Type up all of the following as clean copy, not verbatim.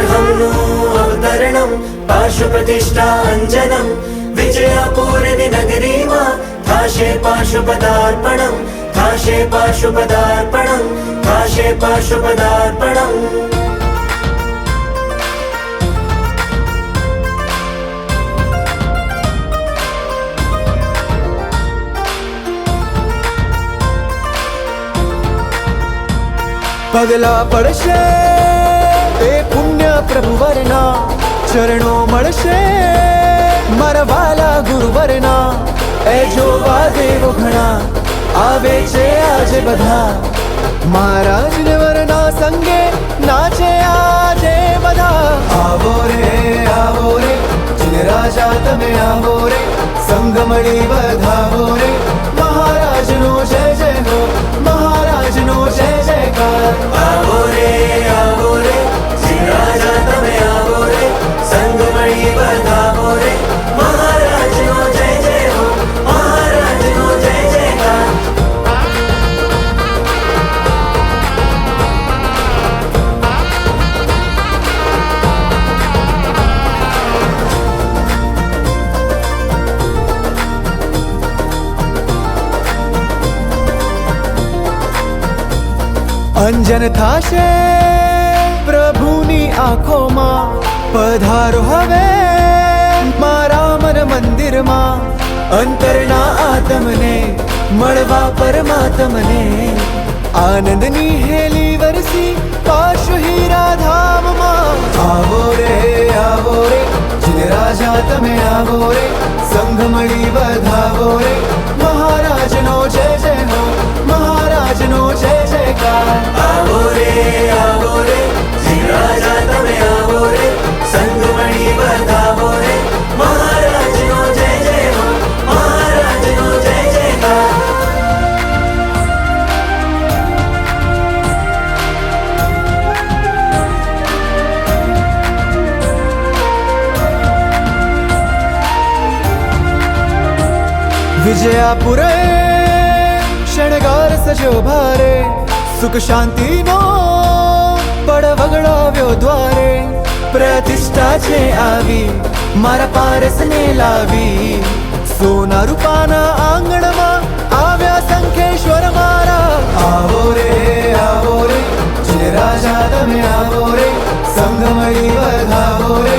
नरसिंहमनु अवतरणं पाशुप्रतिष्ठा अंजनं विजयपूरिणि नगरी मा थाशे पाशुपदार्पणं थाशे पाशुपदार्पणं थाशे पाशुपदार्पणं पगला पड़शे ए पुण्य प्रभुवरना चरणों मळशे मारा वाला गुरुवरना ए जोवा देवो घणा आवे छे આજે બધા મહારાજ ને વરના સંગે નાચે આજે બધા આવો રે જીન રાજા તમે આવો રે સંગ મળી વધાવો રે મહારાજ નો જય જય હો મહારાજ નો જય જયકાર आवो रे श्री राजा तमे आवो रे संग मळी बधावो रे महाराज नो जय जय हो महाराज नो जय जयकार અંજન થાશે પ્રભુની આંખોમાં પધારો હવે મારા મન મંદિરમાં અંતરના આત્મને મળવા પરમાત્મને આનંદની હેલી વરસી પાશુ હીરા ધામમાં આવો રે જીન રાજા તમે આવો રે સંઘ મળી વધાવો રે મહારાજનો જય જય હો મહારાજનો જય જયકાર आवो रे श्री राजा तमे आवो रे संग मळी बधावो रे महाराज नो जय जय हो महाराज नो जय जयकार વિજયાપુરે શણગાર સજ્યો ભારે સુખ શાંતિનો પડવગડાવ્યો દ્વારે પ્રતિષ્ઠા છે આવી મારા પારસને લાવી સોના રૂપાના આંગણમાં આવ્યા શંખેશ્વર મારા આવો રે જીન રાજા તમે આવો રે સંગ મળી વધાવો રે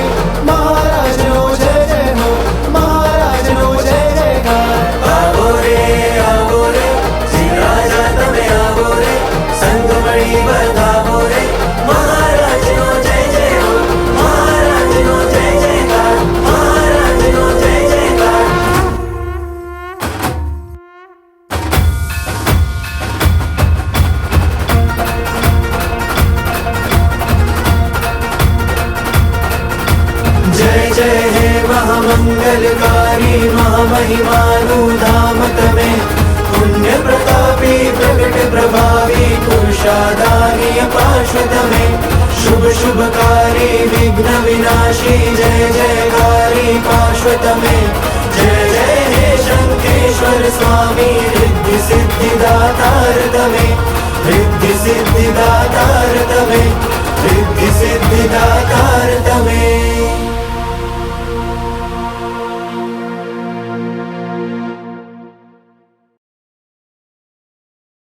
મહારાજનો જય જય હો મહારાજનો જય જયકાર आवो रे श्री राजा तमे आवो रे संग मळी बधावो रे महाराज नो जय जय हो महाराज नो जय जयकार महाराज नो जय जयकार जय जय हे महामंगलकारी महामहिमानु धाम तमे पुण्य प्रतापी प्रकट प्रभावी पुरुषादानीय पार्श्वतमे शुभ शुभकारी विघ्न विनाशी जय जयकारी पार्श्वतमे जय जय हे शंखेश्वर स्वामी रिद्धि सिद्धिदातार तमे रिद्धि सिद्धिदातार तमे रिद्धि सिद्धिदातार तमे